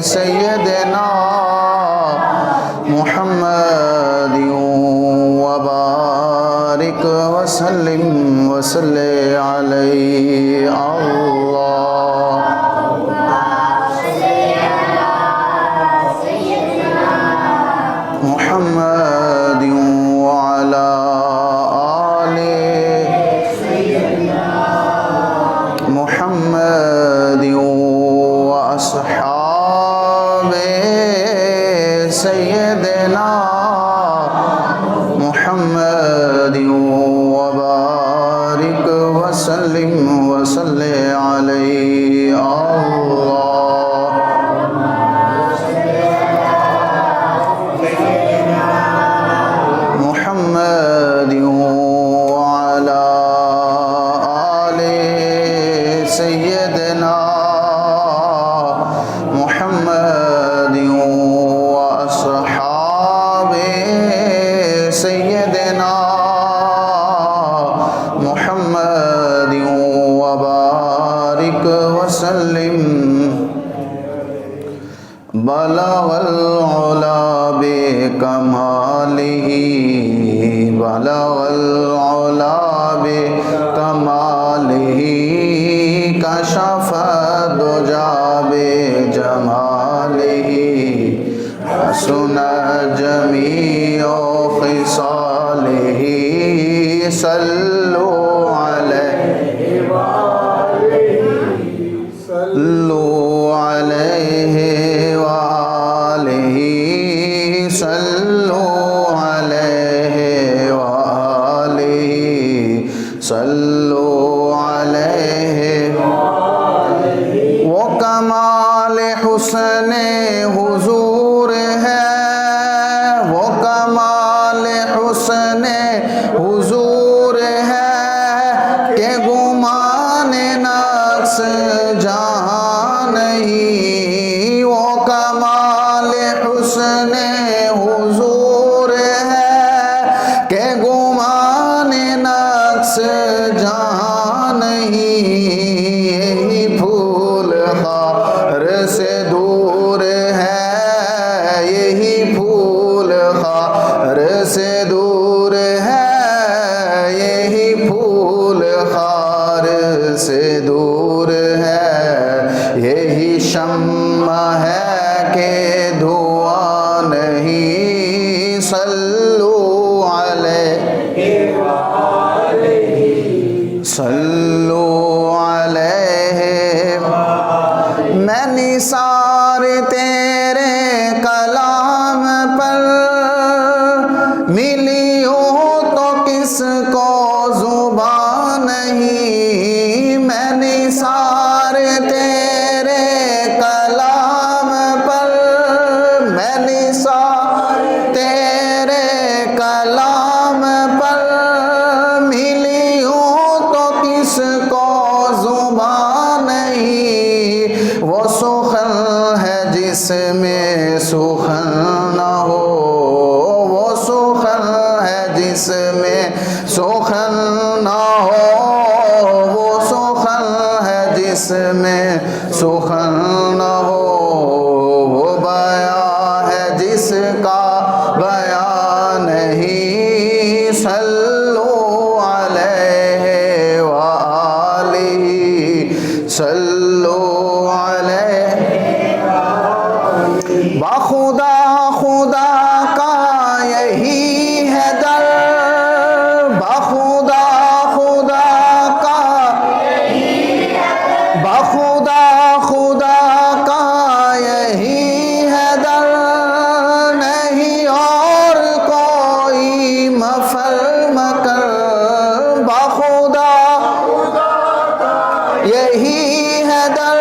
سيدنا محمد وبارك وسلم وصل عليه محمد وعلى آله محمد وأصحابه سيدنا محمد وبارك وسلم وصل عليه محمد وعلى آله سيدنا محمد وأصحابه سيدنا محمد وبارك وسلم بلغ العلا بكماله بلغ العلا بكماله كشف الدجى بجماله حسن جميع خصاله صلوا عليه صلوا عليه وآله صلوا عليه وآله صلوا عليه وہ کمال حسن حضور ہے وہ کمال حسن حضور ہے کہ گمان نقص جہاں نہیں وہ کمال حسن حضور ہے کہ گمان نقص جہاں نہیں یہی پھول خار سے دور ہے یہی پھول خار سے دور ہے یہی پھول خار سے دور ہے یہی شمع ہے کہ دھواں نہیں صلوا علیہ صلوا علیہ میں نثار تیرے کلام پر ملی ہوں تو کس کو زبان نہیں میں نثار تیرے کلام پر میں نثار تیرے کلام پر ملی ہوں تو کس کو زبان نہیں وہ سخن ہے جس میں سخن نہ ہو وہ سخن ہے جس میں سخن نہ ہو وہ سخن ہے جس میں سخن نہ ہو وہ بیان ہے جس کا بیان نہیں صلوا علیہ وآلہ صلوا علیہ بخدا خدا کا یہی ہے در بخدا خدا کا بخدا خدا کا یہی ہے در نہیں اور کوئی مفر مکر بخدا یہی ہے در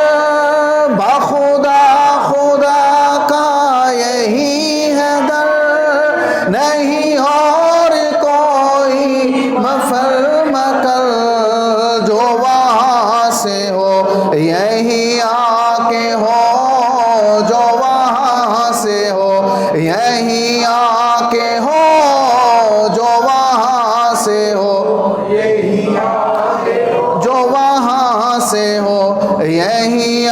بخدا خدا کا یہی ہے در نہیں اور کوئی مفر مکر جو وہاں سے ہو یہی آ کے ہو جو وہاں سے ہو یہی آ کے ہو جو وہاں سے ہو جو وہاں سے ہو یہی آ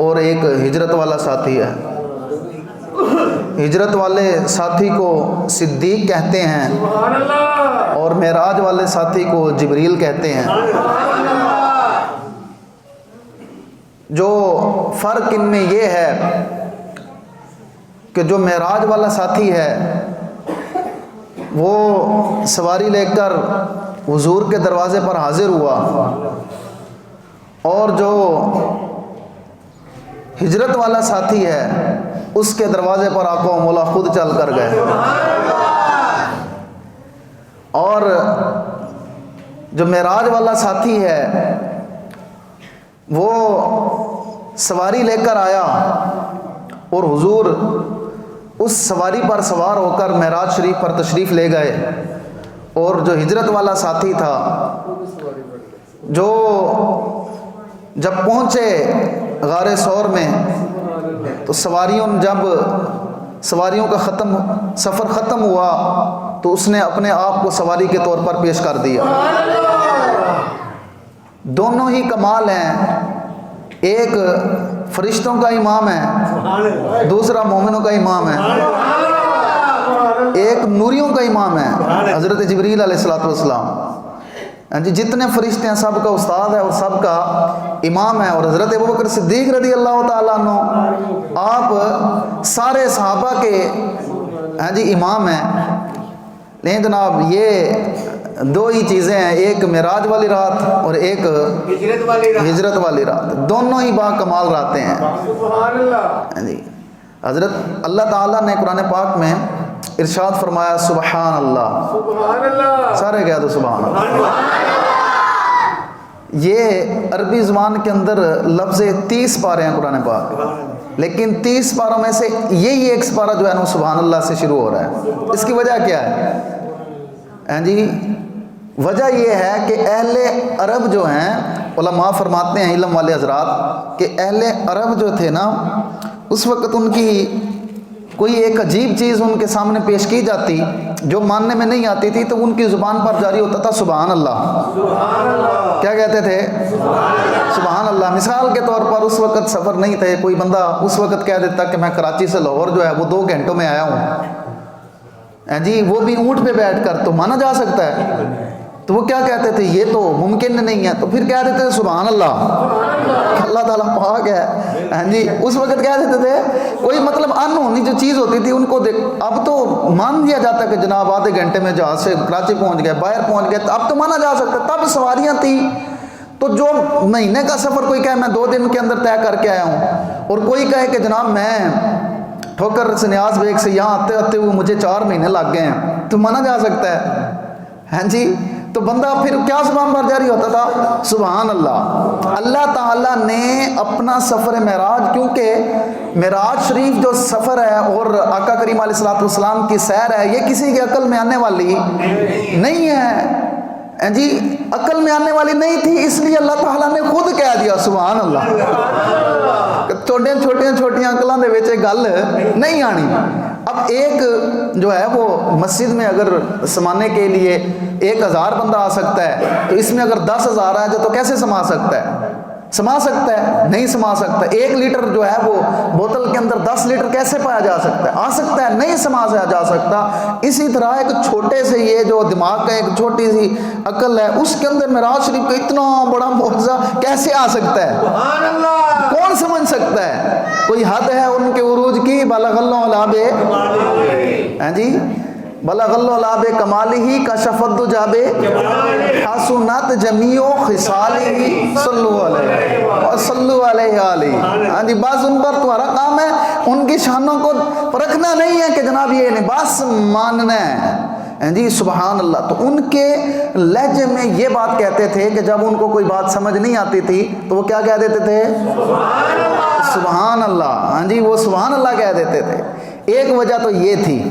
اور ایک ہجرت والا ساتھی ہے۔ ہجرت والے ساتھی کو صدیق کہتے ہیں اور معراج والے ساتھی کو جبریل کہتے ہیں۔ جو فرق ان میں یہ ہے کہ جو معراج والا ساتھی ہے وہ سواری لے کر حضور کے دروازے پر حاضر ہوا، اور جو ہجرت والا ساتھی ہے اس کے دروازے پر آقا و مولا خود چل کر گئے۔ اور جو معراج والا ساتھی ہے وہ سواری لے کر آیا اور حضور اس سواری پر سوار ہو کر معراج شریف پر تشریف لے گئے، اور جو ہجرت والا ساتھی تھا جو جب پہنچے غار ثور میں تو جب سواریوں کا سفر ختم ہوا تو اس نے اپنے آپ کو سواری کے طور پر پیش کر دیا۔ دونوں ہی کمال ہیں، ایک فرشتوں کا امام ہے، دوسرا مومنوں کا امام ہے، ایک نوریوں کا امام ہے حضرت جبریل علیہ السلام۔ جتنے فرشتے ہیں سب کا استاد ہے اور سب کا امام ہے، اور حضرت ابوبکر صدیق رضی اللہ تعالیٰ عنہ آپ سارے صحابہ کے امام ہیں۔ لیکن جناب یہ دو ہی چیزیں ہیں، ایک معراج والی رات اور ایک ہجرت والی رات، دونوں ہی با کمال راتیں ہیں۔ حضرت اللہ تعالیٰ نے قرآن پاک میں ارشاد فرمایا سبحان اللہ، سارے کہہ دو سبحان اللہ۔ یہ عربی زبان کے اندر لفظ 30 پارے ہیں قرآن پاک، لیکن 30 پاروں میں سے یہی ایک پارہ جو ہے نا سبحان اللہ سے شروع ہو رہا ہے۔ اس کی وجہ کیا ہے جی؟ وجہ یہ ہے کہ اہل عرب جو ہیں، علماء فرماتے ہیں علم والے حضرات کہ اہل عرب جو تھے نا اس وقت ان کی کوئی ایک عجیب چیز ان کے سامنے پیش کی جاتی جو ماننے میں نہیں آتی تھی تو ان کی زبان پر جاری ہوتا تھا سبحان اللہ۔ کیا کہتے تھے؟ سبحان اللہ۔ مثال کے طور پر اس وقت سفر نہیں تھے، کوئی بندہ اس وقت کہہ دیتا کہ میں کراچی سے لاہور جو ہے وہ 2 گھنٹوں میں آیا ہوں جی، وہ بھی اونٹ پہ بیٹھ کر، تو مانا جا سکتا ہے؟ تو وہ کیا کہتے تھے؟ یہ تو ممکن نہیں ہے، تو پھر کہہ دیتے تھے سبحان اللہ، اللہ تعالیٰ پاک ہے جی۔ اس وقت کہہ دیتے تھے کوئی مطلب ان ہونی جو چیز ہوتی تھی ان کو اب تو مان دیا جاتا کہ جناب آدھے گھنٹے میں جہاز سے کراچی پہنچ گئے، باہر پہنچ گئے، اب تو مانا جا سکتا۔ تب سواریاں تھیں، تو جو مہینے کا سفر کوئی کہے میں 2 دن کے اندر طے کر کے آیا ہوں، اور کوئی کہے کہ جناب میں ٹھوکر سے نیاز بیگ سے یہاں آتے آتے ہوئے مجھے 4 مہینے لگ گئے ہیں، تو مانا جا سکتا ہے ہاں جی۔ تو بندہ پھر کیا زبان پر جاری ہوتا تھا؟ سبحان اللہ۔ اللہ تعالیٰ نے اپنا سفر معراج، کیونکہ معراج شریف جو سفر ہے اور آقا کریم علیہ السلام کی سیر ہے، یہ کسی کی عقل میں آنے والی نہیں ہے جی، عقل میں آنے والی نہیں تھی، اس لیے اللہ تعالیٰ نے خود کہہ دیا سبحان اللہ۔ چھوٹیاں عقلاں دے وچ گل نہیں آنی۔ اب ایک جو ہے وہ مسجد میں اگر سمانے کے لیے 1000 بندہ آ سکتا ہے، تو اس میں اگر 10,000 آ جائے تو کیسے سما سکتا ہے؟ سما سکتا ہے؟ نہیں سما سکتا۔ 1 لیٹر جو ہے وہ بوتل کے اندر 10 لیٹر کیسے پایا جا سکتا ہے؟ آ سکتا ہے؟ نہیں سما جا سکتا۔ اسی طرح ایک چھوٹے سے یہ جو دماغ کا ایک چھوٹی سی عقل ہے، اس کے اندر معراج شریف کا اتنا بڑا معجزہ کیسے آ سکتا ہے؟ سبحان اللہ۔ کون سمجھ سکتا ہے؟ کوئی حد ہے ان کے عروج کی؟ بلغ اللہ العابے ہاں جی، بلغ اللہ العابے کمالہ کشف الدجاب حسنت جمیع خصالہ صلو علیہ ہاں جی۔ بس ان پر تمہارا کام ہے ان کی شانوں کو پرکھنا نہیں ہے کہ جناب یہ نہیں، بس ماننا ہے جی۔ سبحان اللہ۔ تو ان کے لہجے میں یہ بات کہتے تھے کہ جب ان کو کوئی بات سمجھ نہیں آتی تھی تو وہ کیا کہہ دیتے تھے؟ سبحان اللہ ہاں جی، وہ سبحان اللہ کہہ دیتے تھے۔ ایک وجہ تو یہ تھی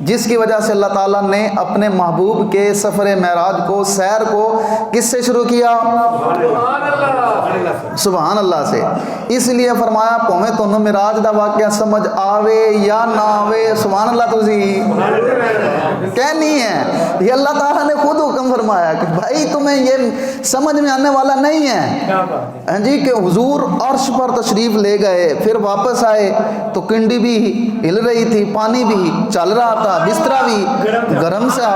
جس کی وجہ سے اللہ تعالیٰ نے اپنے محبوب کے سفر معراج کو، سیر کو کس سے شروع کیا؟ سبحان اللہ سے۔ اس لیے فرمایا پویں تو معراج دا واقعہ سمجھ آوے یا نہ آوے، سبحان اللہ تو کہنی ہے، یہ اللہ تعالیٰ نے خود حکم فرمایا کہ بھائی تمہیں یہ سمجھ میں آنے والا نہیں ہے جی کہ حضور عرش پر تشریف لے گئے، پھر واپس آئے تو کنڈی بھی ہل رہی تھی، پانی بھی چل رہا تھا، بسترا بھی گرم سا،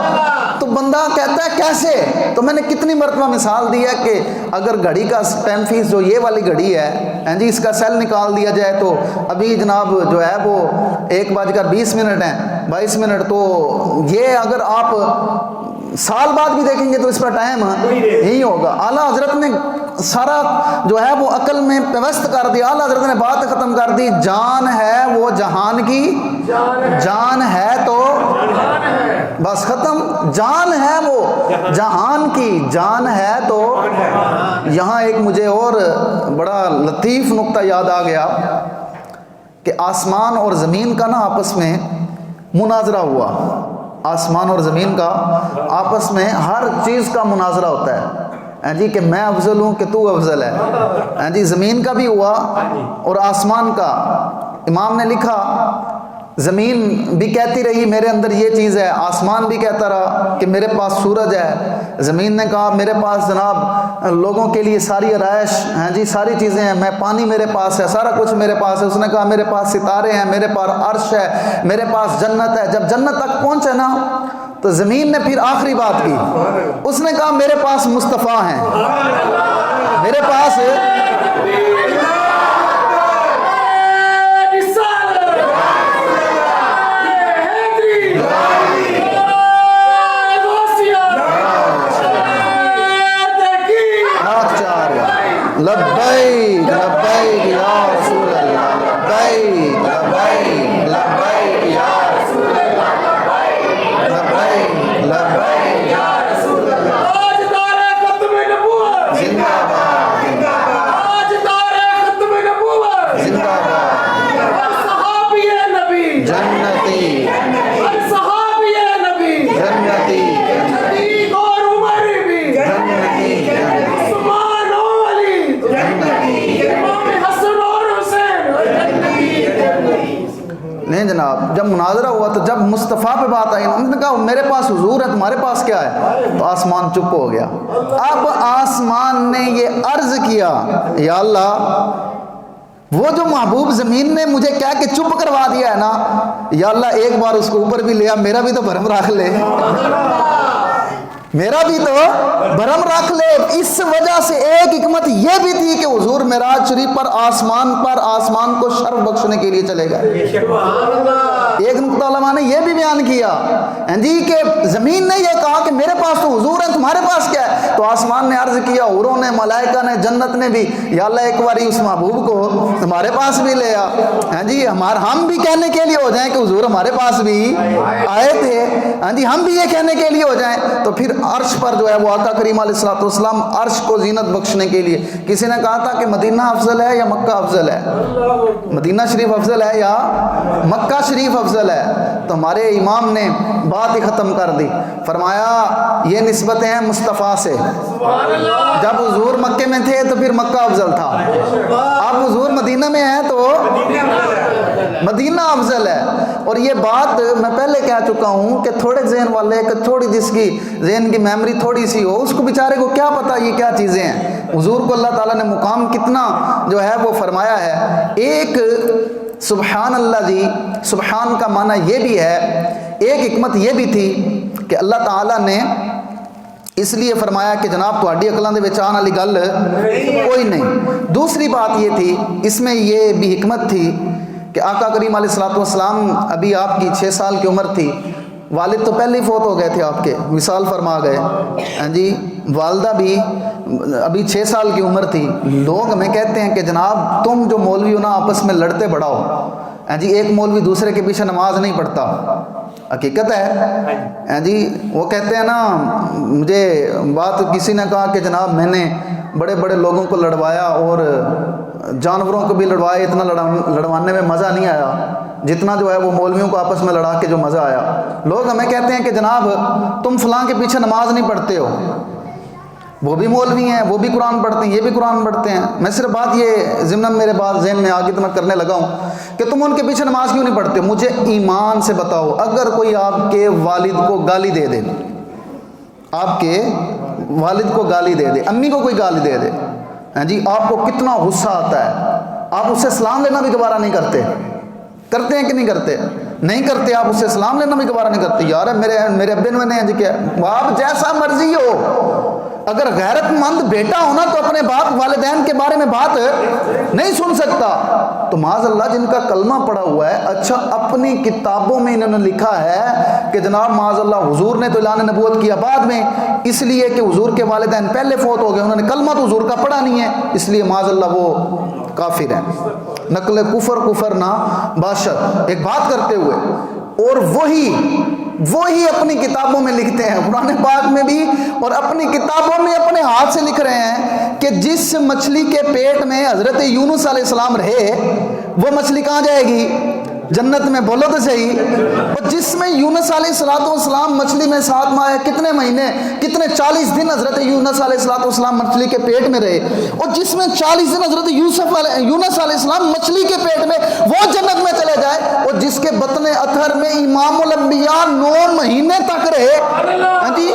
تو بندہ کہتا ہے کیسے؟ تو میں نے کتنی مرتبہ مثال دیا کہ اگر گھڑی کا ٹائم فیس جو یہ والی گھڑی ہے جی اس کا سیل نکال دیا جائے تو ابھی جناب جو ہے وہ 1:20 ہیں 22 منٹ، تو یہ اگر آپ سال بعد بھی دیکھیں گے تو اس پر ٹائم یہی ہوگا۔ اعلیٰ حضرت نے سارا جو ہے وہ عقل میں پیوست کر دیا، اعلیٰ حضرت نے بات ختم کر دی، جان ہے وہ جہان کی جان ہے تو بس ختم، جان ہے وہ جہان کی جان ہے تو۔ یہاں ایک مجھے اور بڑا لطیف نقطہ یاد آ گیا کہ آسمان اور زمین کا نا آپس میں مناظرہ ہوا، آسمان اور زمین کا آپس میں ہر چیز کا مناظرہ ہوتا ہے جی کہ میں افضل ہوں کہ تو افضل ہے جی، زمین کا بھی ہوا اور آسمان کا۔ امام نے لکھا زمین بھی کہتی رہی میرے اندر یہ چیز ہے، آسمان بھی کہتا رہا کہ میرے پاس سورج ہے، زمین نے کہا میرے پاس جناب لوگوں کے لیے ساری آرائش ہیں جی، ساری چیزیں ہیں، میں پانی میرے پاس ہے، سارا کچھ میرے پاس ہے۔ اس نے کہا میرے پاس ستارے ہیں، میرے پاس عرش ہے، میرے پاس جنت ہے۔ جب جنت تک پہنچے نا تو زمین نے پھر آخری بات کی، اس نے کہا میرے پاس مصطفیٰ ہیں، میرے پاس لبیک لبیک یا رسول اللہ، لبیک لبیک لبیک یا رسول اللہ، لبیک لبیک یا رسول اللہ۔ تاجدار ختم نبوت زندہ باد، تاجدار ختم نبوت زندہ باد، صحابی نبی جنتی صحابی نبی جنتی صدیق اور عمر بھی جنتی عثمان و علی امام حسن اور حسین نہیں جناب، جب مناظرہ ہوا تو جب مصطفیٰ پہ بات آئی انہوں نے کہا میرے پاس حضور ہے، تمہارے پاس کیا ہے؟ تو آسمان چپ ہو گیا۔ اب آسمان نے یہ عرض کیا یا اللہ وہ جو محبوب زمین نے مجھے کہہ کے چپ کروا دیا ہے نا، یا اللہ ایک بار اس کو اوپر بھی لیا، میرا بھی تو بھرم رکھ لے، میرا بھی تو بھرم رکھ لے۔ اس وجہ سے ایک حکمت یہ بھی تھی کہ حضور معراج شریف پر آسمان کو شرف بخشنے کے لیے چلے گئے۔ ایک نقطہ علماء نے یہ بھی بیان کیا جی کہ زمین نے یہ کہا کہ میرے پاس تو حضور ہیں، تمہارے پاس کیا ہے؟ تو آسمان نے عرض کیا، حوروں نے، ملائکہ نے، جنت نے بھی، یا اللہ ایک باری اس محبوب کو تمہارے پاس بھی لے آ جی، ہم بھی کہنے کے لیے ہو جائیں کہ حضور ہمارے پاس بھی آئے تھے جی، ہم بھی یہ کہنے کے لیے ہو جائیں۔ تو پھر عرش پر جو ہے وہ آقا کریم علیہ الصلوۃ والسلام عرش کو زینت بخشنے کے لیے، کسی نے کہا تھا کہ مدینہ افضل ہے یا مکہ افضل ہے، مدینہ شریف افضل ہے یا مکہ شریف افضل ہے؟ تو ہمارے امام نے بات ہی ختم کر دی، فرمایا یہ نسبتیں ہیں مصطفیٰ سے۔ جب حضور مکے میں تھے تو پھر مکہ افضل تھا، اب حضور مدینہ میں ہیں تو مدینہ افضل ہے۔ اور یہ بات میں پہلے کہہ چکا ہوں کہ تھوڑے ذہن والے، کہ تھوڑی جس کی ذہن کی میموری تھوڑی سی ہو، اس کو بیچارے کو کیا پتا یہ کیا چیزیں ہیں۔ حضور کو اللہ تعالیٰ نے مقام کتنا جو ہے وہ فرمایا ہے۔ ایک سبحان اللہ جی، سبحان کا معنی یہ بھی ہے، ایک حکمت یہ بھی تھی کہ اللہ تعالیٰ نے اس لیے فرمایا کہ جناب تہاڈی عقلاں دے وچ آن والی گل کوئی نہیں۔ دوسری بات یہ تھی، اس میں یہ بھی حکمت تھی کہ آقا کریم علیہ الصلوۃ والسلام ابھی آپ کی 6 سال کی عمر تھی، والد تو پہلے ہی فوت ہو گئے تھے آپ کے، وصال فرما گئے جی، والدہ بھی ابھی 6 سال کی عمر تھی۔ لوگ ہمیں کہتے ہیں کہ جناب تم جو مولوی ہو نا آپس میں لڑتے بڑا ہو جی، ایک مولوی دوسرے کے پیچھے نماز نہیں پڑھتا، حقیقت ہے جی۔ وہ کہتے ہیں نا، مجھے بات کسی نے کہا کہ جناب میں نے بڑے بڑے لوگوں کو لڑوایا اور جانوروں کو بھی لڑوایا، اتنا لڑوانے میں مزہ نہیں آیا جتنا جو ہے وہ مولویوں کو آپس میں لڑا کے جو مزہ آیا۔ لوگ ہمیں کہتے ہیں کہ جناب تم فلاں کے پیچھے نماز نہیں پڑھتے ہو وہ بھی مولوی ہیں، وہ بھی قرآن پڑھتے ہیں، یہ بھی قرآن پڑھتے ہیں. میں صرف بات یہ ضمن میرے بات ذہن میں آگے تو میں کرنے لگا ہوں کہ تم ان کے پیچھے نماز کیوں نہیں پڑھتے؟ مجھے ایمان سے بتاؤ، اگر کوئی آپ کے والد کو گالی دے دے، آپ کے والد کو گالی دے دے، امی کو کوئی گالی دے دے، ہاں جی، آپ کو کتنا غصہ آتا ہے؟ آپ اس سے سلام لینا بھی گوارہ نہیں کرتے؟ کرتے ہیں کہ نہیں کرتے؟ نہیں کرتے. آپ اس سے سلام لینا بھی گوارہ نہیں کرتے. یار میرے ابے نے جی کیا، باپ جیسا مرضی ہو، اگر غیرت مند بیٹا ہونا تو اپنے باپ والدین کے بارے میں بات نہیں سن سکتا. تو معاذ اللہ جن کا کلمہ پڑا ہوا ہے، اچھا اپنی کتابوں میں انہوں نے لکھا ہے کہ جناب معاذ اللہ حضور نے تو اعلان نبوت کیا بعد میں، اس لیے کہ حضور کے والدین پہلے فوت ہو گئے، انہوں نے کلمہ تو حضور کا پڑھا نہیں ہے، اس لیے معاذ اللہ وہ کافر ہیں. نقل کفر نہ باشد، ایک بات کرتے ہوئے، اور وہی اپنی کتابوں میں لکھتے ہیں، قرآن پاک میں بھی اور اپنی کتابوں میں اپنے ہاتھ سے لکھ رہے ہیں کہ جس مچھلی کے پیٹ میں حضرت یونس علیہ السلام رہے، وہ مچھلی کہاں جائے گی؟ جنت میں. بولو تو صحیح. اور جس میں یونس علیہ السلام مچھلی میں 7 ماہ، کتنے مہینے، کتنے 40 دن حضرت یونس علیہ السلام مچھلی کے پیٹ میں رہے، اور جس میں 40 دن حضرت یونس علیہ السلام مچھلی کے پیٹ میں، وہ جنت میں چلے جائے. اور جس کے بطن اطہر میں امام الانبیاء 9 مہینے تک رہے. ہاں جی،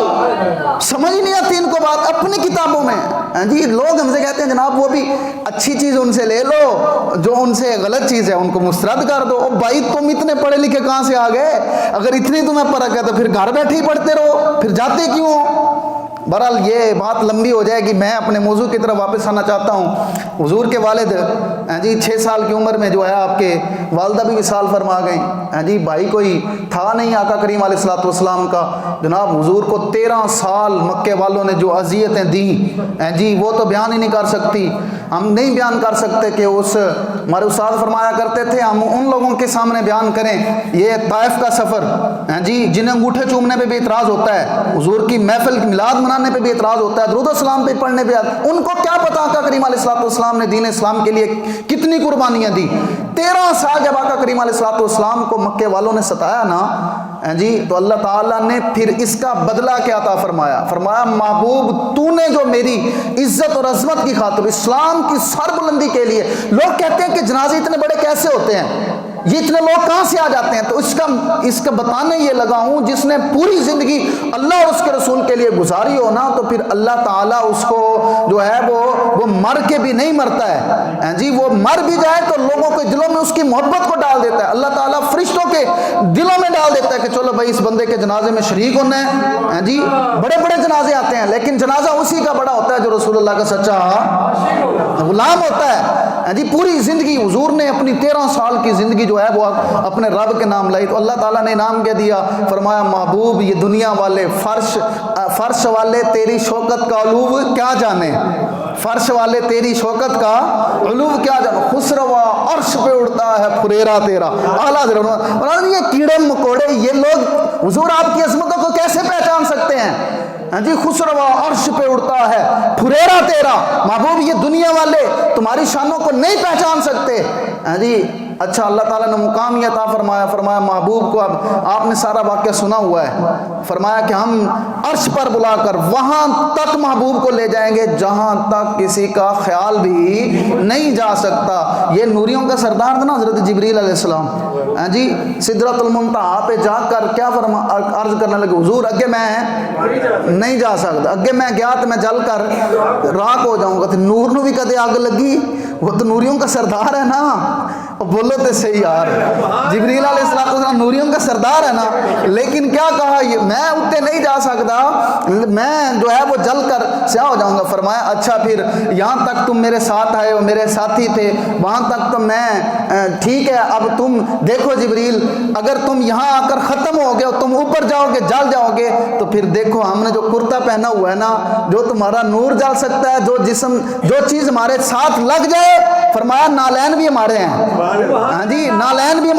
سمجھ نہیں آتی ان کو بات اپنی کتابوں میں. ہاں جی، لوگ ہم سے کہتے ہیں جناب وہ بھی اچھی چیز ان سے لے لو، جو ان سے غلط چیز ہے ان کو مسترد کر دو. بھائی تم اتنے پڑھے لکھے کہاں سے آ گئے؟ اگر اتنی تمہیں پرکھ ہے تو پھر گھر بیٹھے ہی پڑھتے رہو، پھر جاتے کیوں؟ بہرحال یہ بات لمبی ہو جائے گی، میں اپنے موضوع کی طرف واپس آنا چاہتا ہوں. حضور کے والد جی 6 سال کی عمر میں جو ہے آپ کے والدہ بھی وصال فرما گئیں. جی بھائی کوئی تھا نہیں آقا کریم علیہ السلام کا. جناب حضور کو 13 سال مکے والوں نے جو اذیتیں دیں، جی وہ تو بیان ہی نہیں کر سکتی، ہم نہیں بیان کر سکتے کہ ہمارے استاد فرمایا کرتے تھے ہم ان لوگوں کے سامنے بیان کریں. یہ طائف کا سفر، جی جنہیں انگوٹھے چومنے پہ بھی اعتراض ہوتا ہے، حضور کی محفل میلاد منانے پہ بھی اعتراض ہوتا ہے، درود السلام پہ پڑھنے پہ، ان کو کیا پتا آقا کریم علیہ السلام نے دین اسلام کے لیے کتنی قربانیاں دی. 13 سال جب آقا کریم علیہ السلام کو مکے والوں نے ستایا نا جی، تو اللہ تعالیٰ نے پھر اس کا بدلہ کیا عطا فرمایا محبوب تو نے جو میری عزت اور عظمت کی خاطر اسلام کی سر بلندی کے لیے. لوگ کہتے ہیں کہ جنازے اتنے بڑے کیسے ہوتے ہیں، یہ اتنے لوگ کہاں سے آ جاتے ہیں؟ تو اس کا بتانے یہ لگا ہوں، جس نے پوری زندگی اللہ اور اس کے رسول کے لیے گزاری ہو نا، تو پھر اللہ تعالیٰ اس کو جو ہے وہ مر کے بھی نہیں مرتا ہے. جی وہ مر بھی جائے تو لوگوں کے دلوں میں اس کی محبت کو ڈال دیتا ہے. اللہ تعالیٰ فرشتوں کے دلوں میں ڈال دیتا ہے کہ چلو بھائی اس بندے کے جنازے میں شریک ہونا ہے. جی بڑے بڑے جنازے آتے ہیں، لیکن جنازہ اسی کا بڑا ہوتا ہے جو رسول اللہ کا سچا غلام ہوتا ہے. جی پوری زندگی حضور نے اپنی 13 سال کی زندگی جو ہے وہ اپنے رب کے نام لائی. تو اللہ تعالیٰ نے انعام کیا دیا، فرمایا محبوب یہ دنیا والے فرش والے تیری شوکت کا علو کیا جانے، فرش والے تیری شوکت کا علو کیا جانے، خسروا عرش پہ اڑتا ہے پھریرا تیرا. اعلیٰ حضرت یہ کیڑے مکوڑے یہ لوگ حضور آپ کی عظمتوں کو کیسے پہچان سکتے ہیں؟ جی خسروا عرش پہ اڑتا ہے پھریرا تیرا. محبوب یہ دنیا والے تمہاری شانوں کو نہیں پہچان سکتے. جی اچھا اللہ تعالیٰ نے مقام یہ عطا فرمایا محبوب کو. اب آپ نے سارا واقعہ سنا ہوا ہے، فرمایا کہ ہم عرش پر بلا کر وہاں تک محبوب کو لے جائیں گے جہاں تک کسی کا خیال بھی نہیں جا سکتا. یہ نوریوں کا سردار تھا نا حضرت جبریل علیہ السلام. جی سدرۃ المنتہا پہ جا کر کیا عرض کرنے لگے، حضور اگے میں نہیں جا سکتا، اگے میں گیا تو میں جل کر راک ہو جاؤں گا. نور نو بھی کدے آگ لگی، وہ تو نوریوں کا سردار ہے نا. بولو تو صحیح یار، جبریل علیہ السلام نوریوں کا سردار ہے نا، لیکن کیا کہا میں اتنے نہیں جا سکتا، میں جو ہے وہ جل کر سیاہ ہو جاؤں گا. فرمایا اچھا پھر یہاں تک تم میرے ساتھ آئے ہو، میرے ساتھی تھے، وہاں تک تو میں ٹھیک ہے. اب تم دیکھو جبریل، اگر تم یہاں آ کر ختم ہو گئے، تم اوپر جاؤ گے جل جاؤ گے، تو پھر دیکھو ہم نے جو کرتا پہنا ہوا ہے نا، جو تمہارا نور جل سکتا ہے، جو چیز ہمارے ساتھ لگ جائے، فرمایا نالین بھی ہمارے ہیں. ہاں جی نالین بھی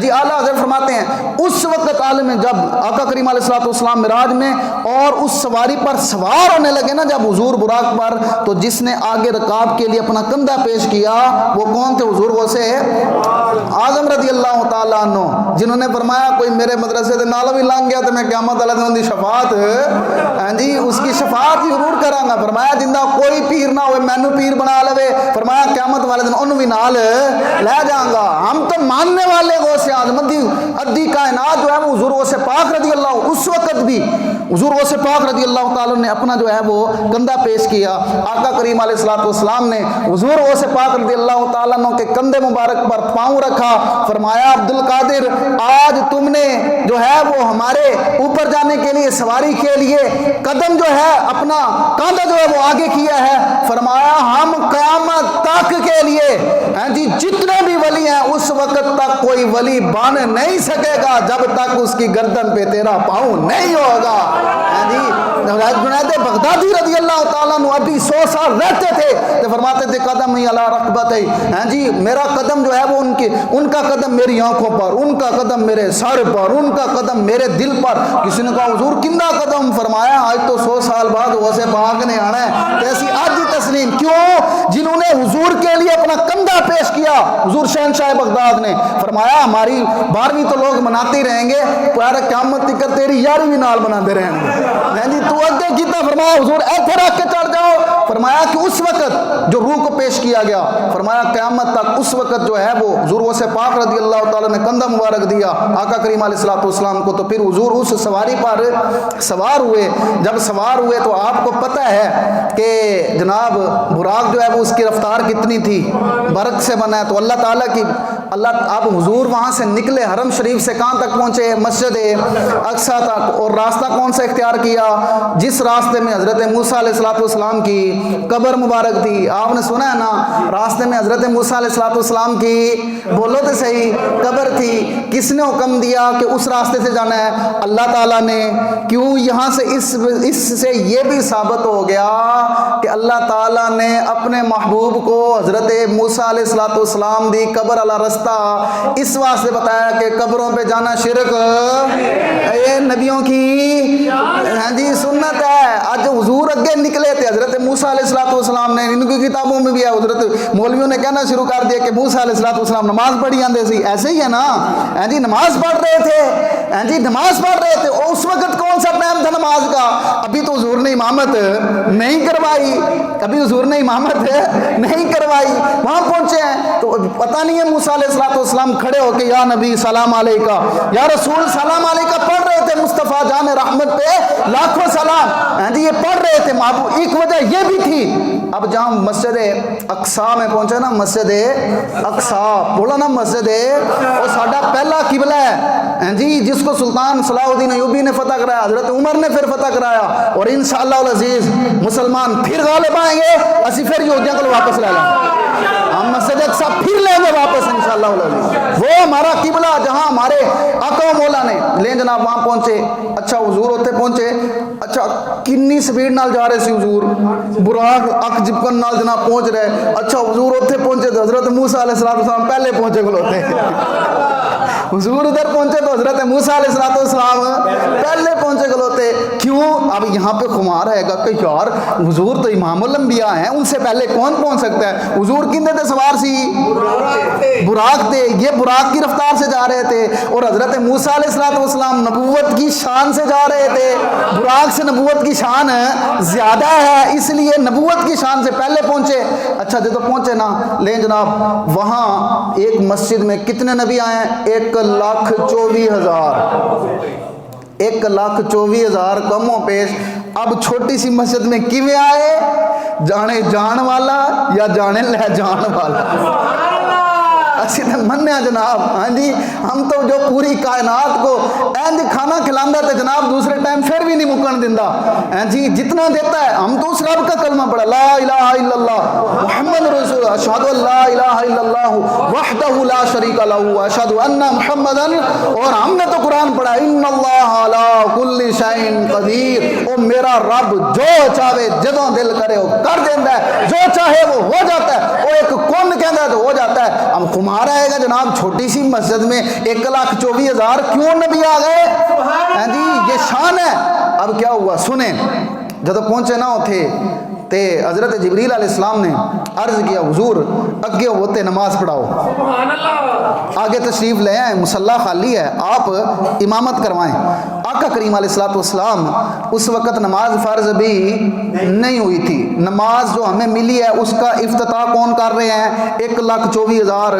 جی اعلیٰ حضرت فرماتے ہیں اس وقت عالم جب آقا کریم علیہ الصلوۃ والسلام معراج میں اور اس سواری پر سوار ہونے لگے نا جب حضور براق پر, تو جس نے آگے رکاب کے لیے اپنا کندھا پیش کیا وہ کون تھے؟ حضور غوث اعظم رضی اللہ تعالیٰ عنہ, جنہوں نے فرمایا کوئی میرے مدرسے سے نالا بھی لنگ گیا تو میں قیامت والے دن دی شفاعت جی اس کی شفاعت ضرور کراں گا. فرمایا جندہ کوئی پیر نہ ہوئے مینو پیر بنا لے, فرمایا قیامت والے دن انہوں بھی نال لے جاؤں گا. ہم تو ماننے والے غوث اعظم ادھی کائنات جو ہے وہ حضور غوث پاک رضی اللہ, اس وقت بھی حضور غوث پاک رضی اللہ تعالیٰ نے اپنا جو ہے وہ کندھا پیش کیا. آقا کریم علیہ الصلوۃ والسلام نے حضور غوث پاک رضی اللہ تعالیٰ عنہ کے کندھے مبارک پر پاؤں رکھا. فرمایا عبد القادر آج تم نے جو ہے وہ ہمارے اوپر جانے کے لیے سواری کے لیے قدم جو ہے اپنا کاندھا جو ہے وہ آگے کیا ہے. فرمایا ہم قیامت تک کے لیے جی جتنے بھی ولی ہیں اس وقت تک کوئی ولی بن نہیں سکے گا جب تک اس کی گردن پہ تیرا پاؤں نہیں ہوگا. جی جنید بغدادی رضی اللہ تعالیٰ عنہ ابھی 100 سال رہتے تھے تو فرماتے تھے قدم ہی علی رکبتہی, جی میرا قدم جو ہے وہ ان کا قدم میری آنکھوں پر, ان کا قدم میرے سر پر, ان کا قدم میرے دل پر. کسی نے کہا حضور کندہ قدم؟ فرمایا آج تو 100 سال بعد غوث پاک نے آنا ہے, کیسی آج ہی تسلیم. کیوں؟ جنہوں نے حضور کے لیے اپنا کندھا پیش کیا حضور شہنشاہ بغداد نے. فرمایا ہماری 12ویں تو لوگ مناتے ہی رہیں گے, پیارا قیامت تک تیری 11ویں نال مناتے رہیں گے. جی تو اگے کیتا, فرمایا حضور ایتھے رکھ کے چڑھ جاؤ. فرمایا کہ اس وقت جو روح کو پیش کیا گیا, فرمایا قیامت تک اس وقت جو ہے وہ حضور غوث پاک رضی اللہ تعالیٰ نے کندھا مبارک دیا آقا کریم علیہ الصلوۃ والسلام کو. تو پھر حضور اس سواری پر سوار ہوئے. جب سوار ہوئے تو آپ کو پتہ ہے کہ جناب براق جو ہے وہ اس کی رفتار کتنی تھی, برق سے بنا ہے. تو اللہ تعالیٰ کی اب حضور وہاں سے نکلے حرم شریف سے کہاں تک پہنچے؟ مسجد اقصیٰ تک. اور راستہ کون سا اختیار کیا؟ جس راستے میں حضرت موسیٰ علیہ الصلوۃ والسلام کی قبر مبارک تھی. آپ نے سنا ہے نا, راستے میں حضرت موسیٰ علیہ الصلوۃ والسلام کی, بولو تو صحیح, قبر تھی. کس نے حکم دیا کہ اس راستے سے جانا ہے؟ اللہ تعالیٰ نے. کیوں؟ یہاں سے اس سے یہ بھی ثابت ہو گیا کہ اللہ تعالیٰ نے اپنے محبوب کو حضرت موسیٰ علیہ الصلوۃ والسلام دی قبر والا رستہ اس واسطے بتایا کہ قبروں پہ جانا شرک یہ نبیوں کی جی سنت ہے. آج حضور اگے نکلے تھے حضرت موسیٰ علیہ الصلوۃ والسلام نے, ان کی کتابوں میں بھی ہے, حضرت مولویوں نے کہنا شروع کر دیا کہ موسیٰ علیہ الصلوۃ والسلام نماز پڑھی آندے سی. ایسے ہی ہے نا جی, نماز پڑھ رہے تھے جی, نماز پڑھ رہے تھے. اور اس وقت کون سا ٹائم تھا نماز کا؟ ابھی تو حضور نے امامت نہیں کروائی, ابھی حضور نے امامت نہیں کروائی. وہاں پہنچے ہیں تو پتہ نہیں ہے موسیٰ علیہ الصلوۃ والسلام کھڑے ہو کے یا نبی سلام علیکہ, یا رسول سلام علیکہ پڑھ رہے تھے. مصطفیٰ جان رحمت پہ لاکھوں سلام جی, یہ پڑھ رہے تھے محبوب. ایک وجہ یہ بھی تھی, اب جہاں مسجد اقصیٰ میں پہنچے نا, مسجد اقصیٰ بولا نا, مسجد وہ ساڈا پہلا قبلہ ہے جی, جس کو سلطان صلاح الدین ایوبی نے فتح کرایا, حضرت عمر نے پھر فتح کرایا, اور انشاءاللہ العزیز مسلمان پھر غالب آئیں گے, اسی پھر یہودیاں کو واپس لے لیں, ہم مسجد اقصیٰ پھر لیں گے واپس انشاءاللہ العزیز. وہ ہمارا قبلہ جہاں ہمارے آقا و مولا نے لیں جناب. وہاں پہنچے, اچھا حضور ہوتے پہنچے, اچھا کنی سپیڈ نال جا رہے سی حضور, براق اک جبکن نال جناب پہنچ رہے. اچھا حضور ہوتے پہنچے تو حضرت موسیٰ علیہ السلام پہلے پہنچے کھلوتے. حضور ادھر پہنچے تو حضرت موسیٰ علیہ السلام پہلے پہنچے کھلوتے. کیوں؟ اب یہاں پہ خمار رہے گا کہ یار حضور تو امام الانبیاء ہیں, ان سے پہلے کون پہنچ سکتا ہے؟ حضور کندے تھے سوار سی؟ براق تھے. یہ براق کی رفتار سے جا رہے تھے, اور حضرت موسیٰ علیہ السلام نبوت کی شان سے جا رہے تھے. براق سے نبوت کی شان زیادہ ہے, اس لیے نبوت کی شان سے پہلے پہنچے. اچھا جب تو پہنچے نا, لیں جناب وہاں ایک مسجد میں کتنے نبی آئے ہیں؟ 1,24,000 1,24,000 کم و پیش. اب چھوٹی سی مسجد میں کیویں آئے؟ جانے جان والا یا جانے لے جان والا. اسی تو منیا جناب, ہاں جی, ہم تو جو پوری کائنات کو اینج کھانا کھلاندہ تھے جناب, دوسرے ٹائم پھر بھی نہیں مکن دیندہ, ہاں جی, جتنا دیتا ہے. ہم تو اس رب کا کلمہ پڑھا, لا الہ الا اللہ محمد رسول اللہ, اشہد ان لا الہ الا اللہ وحدہ لا شریک لہ اشہد ان محمدن. اور ہم نے تو قرآن پڑھا, ان اللہ علی کل شیء قدیر, او میرا رب جو چاہے جدوں دل کرے وہ کر دیندہ ہے, جو چاہے وہ ہو جاتا ہے, وہ ایک کون کہندا ہے تو ہو جاتا ہے. ہم ہمارا ہے گا جناب چھوٹی سی مسجد میں 1,24,000 کیوں نبی آ گئے؟ ہاں جی یہ شان ہے۔ اب کیا ہوا سنیں، جب پہنچے نہ تھے تے حضرت جبریل علیہ السلام نے عرض کیا حضور اگے ہوتے نماز پڑھاؤ، سبحان اللہ، آگے تشریف لے آئیں، مصلی خالی ہے، آپ امامت کروائیں۔ آقا کریم علیہ السلام اس وقت نماز فرض بھی نہیں ہوئی تھی، نماز جو ہمیں ملی ہے اس کا افتتاح کون کر رہے ہیں؟ 1,24,000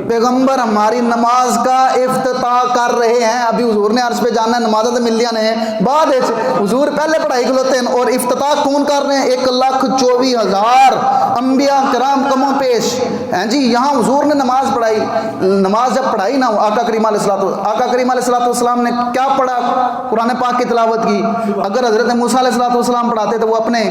پیغمبر ہماری نماز کا افتتاح کر رہے ہیں۔ ابھی حضور نے عرض پہ جانا ہے، نمازیں ملیاں نے بعد حضور پہلے پڑھائی کھلوتے ہیں، اور افتتاح کون کر رہے ہیں؟ 1,24,000 انبیاء کرام کموں پیش ہیں جی، یہاں حضور نے نماز پڑھائی۔ نماز جب پڑھائی نہ ہو، آقا کریم علیہ السلام نے کیا پڑھا؟ قرآن پاک کی تلاوت کی۔ اگر حضرت موسیٰ علیہ السلام پڑھاتے تو وہ اپنے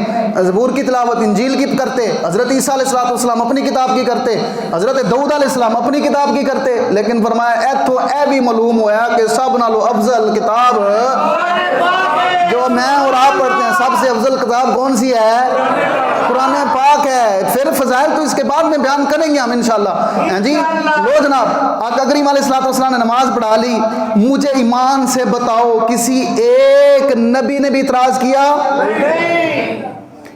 زبور کی تلاوت انجیل کی کرتے، حضرت عیسیٰ علیہ السلام اپنی کتاب کی کرتے، حضرت داؤد علیہ السلام اپنی کتاب کی کرتے، لیکن فرمایا ایتھو اے بھی معلوم ہوا کہ سب نالو افضل کتاب جو میں اور آپ پڑھتے ہیں، سب سے افضل کتاب کون سی ہے؟ قرآن پاک ہے۔ پھر فضائل تو اس کے بعد میں بیان کریں گے ہم انشاءاللہ۔ جی لو جناب، آقا کریم علیہ السلام نے نماز پڑھا لی۔ مجھے ایمان سے بتاؤ کسی ایک نبی نے بھی اعتراض کیا؟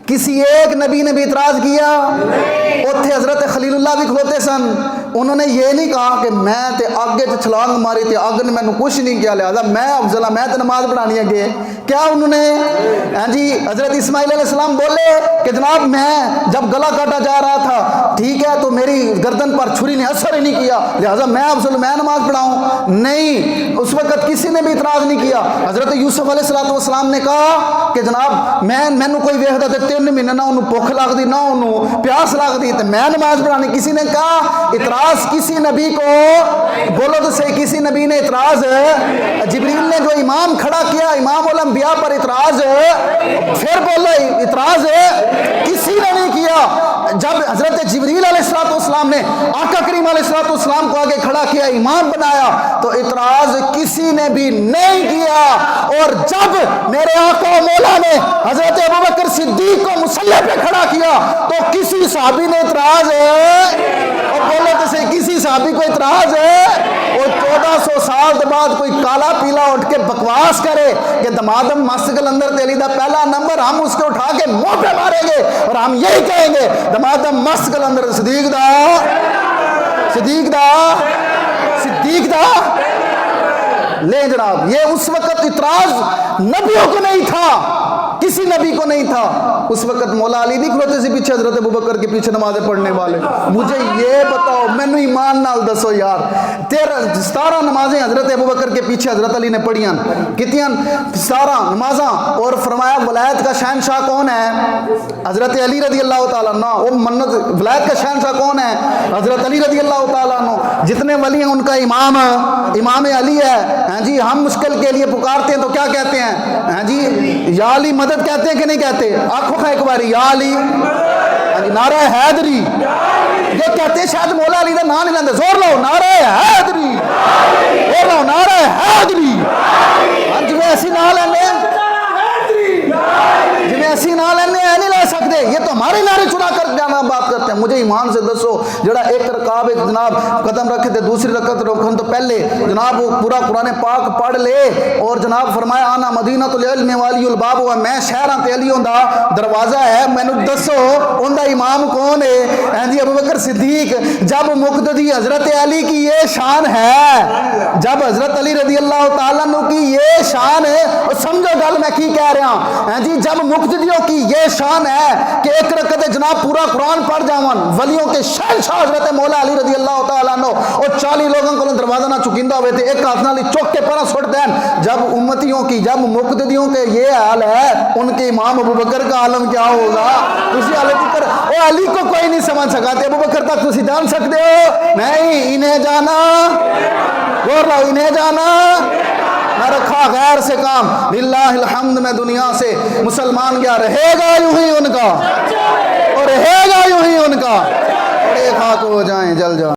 کسی ایک نبی نے بھی اعتراض کیا؟ اتھے حضرت خلیل اللہ بھی کھلوتے سن، انہوں نے یہ نہیں کہا کہ میں تے آگے تے چھلانگ ماری تے آگے نے میں نے کچھ نہیں کیا لہذا میں افضل میں تے نماز پڑھانی ہے گے۔ کیا انہوں نے ہاں جی حضرت اسماعیل علیہ السلام بولے کہ جناب میں جب گلا کاٹا جا رہا تھا ٹھیک ہے تو میری گردن پر چھری نے اثر ہی نہیں کیا لہذا میں افضل میں نماز پڑھاؤں؟ نہیں، اس وقت کسی نے بھی اعتراض نہیں کیا۔ حضرت یوسف علیہ السلام نے کہا کہ جناب میں کوئی ویکھدا تے 3 مہینے نہ انہوں بھوک لگدی نہ انہوں پیاس لگدی تے میں نماز پڑھانی، کسی نے کہا اعتراض کسی نبی کو بولو تو صحیح، کسی نبی نے اعتراض جبریل نے جو امام کھڑا کیا امام الانبیاء پر اعتراض پھر بولو اعتراض کسی نے نہیں کیا۔ جب حضرت جبریل علیہ السلام نے آقا کریم علیہ السلام کو آگے کھڑا کیا امام بنایا تو اعتراض کسی نے بھی نہیں کیا۔ اور جب میرے آقا و مولا نے حضرت ابوبکر صدیق کو مصلی پہ کھڑا کیا تو کسی صحابی نے اعتراض اور بولو تو صحیح کسی صحابی کو اعتراض اور 1400 سال بعد کوئی کالا پیلا اٹھ کے بکواس کرے کہ دمادم مسجد اندر تیلی دا پہلا نمبر ہم اس کو اٹھا کے منہ پہ ماریں گے اور ہم یہی کہیں گے دمادم مسجد اندر صدیق دا لے جناب۔ یہ اس وقت اعتراض نبیوں کو نہیں تھا، کسی نبی کو نہیں تھا۔ اس وقت مولا علی بھی کھلوتے سے پیچھے حضرت ابوبکر کے پیچھے نمازیں پڑھنے والے۔ مجھے یہ بتاؤ مینو ایمان نال دسو یار 17 نمازیں حضرت ابوبکر کے پیچھے حضرت علی نے پڑھیاں کتیاں 17 نمازاں اور فرمایا ولایت کا شہنشاہ کون ہے؟ حضرت علی رضی اللہ تعالیٰ عنہ۔ وہ منت ولایت کا شہنشاہ کون ہے؟ حضرت علی رضی اللہ تعالیٰ عنہ۔ جتنے ولی ہیں ان کا امام علی ہے۔ ہاں جی ہم مشکل کے لیے پکارتے ہیں تو کیا کہتے ہیں؟ ہاں جی یا علی مدد کہتے ہیں کہ نہیں کہتے؟ آنکھوں کا ایک باری یا علی، نعرہ حیدری یہ کہتے ہیں، شاید مولا علی کا نام نہیں لیندے، زور لو نعرہ حیدری، زور لو نعرہ حیدری۔ ہاں جی ایسی نہ لینے ایسی نہ لینے نہیں لے سکتے، یہ تو ہمارے نعرے چنا کر جانا بات کرتے ہیں۔ مجھے ایمان سے دسو جڑا ایک رکعت جناب قدم رکھے تھے دوسری رکعت رکھن تو پہلے جناب وہ پورا قرآن پاک پڑھ لے اور جناب فرمایا آنا مدینہ العلم والی الباب ہوا میں شہراں تے علی ہوندا دروازہ ہے، مینوں دسو اوندا امام کون ہے؟ جی ابوبکر صدیق۔ جب مقتدی حضرت علی کی یہ شان ہے، جب حضرت علی رضی اللہ تعالیٰ عنہ کی یہ شان ہے، اور سمجھو گل میں کی کہہ رہا ہوں جی، جب مقتدیوں کی یہ شان ہے کہ ایک رکعت جناب پورا قرآن پڑھ جاون، ولیوں کے شہنشاہ حضرت مولا علی رضی اللہ تعالیٰ عنہ اور 40 لوگوں کو دروازہ نہ چکندہ ہوئے تھے ایک ہاتھ نالی چوک کے پرا سٹ دین، جب امتیوں کی جب مقتدیوں کے یہ حال ہے ان کے امام ابوبکر کا عالم کیا ہوگا؟ تسی علی تکر او علی کو کوئی نہیں سمجھ سکا تے ابوبکر تک تسی جان سکتے ہو؟ نہیں، انہیں جانا غور لاؤ، انہیں جانا نہ رکھا غیر سے کام۔ للہ الحمد میں دنیا سے مسلمان گیا، رہے گا یوں ہی ان کا اور رہے گا یوں ہی ان کا، بڑے خاک ہو جائیں جل جائیں۔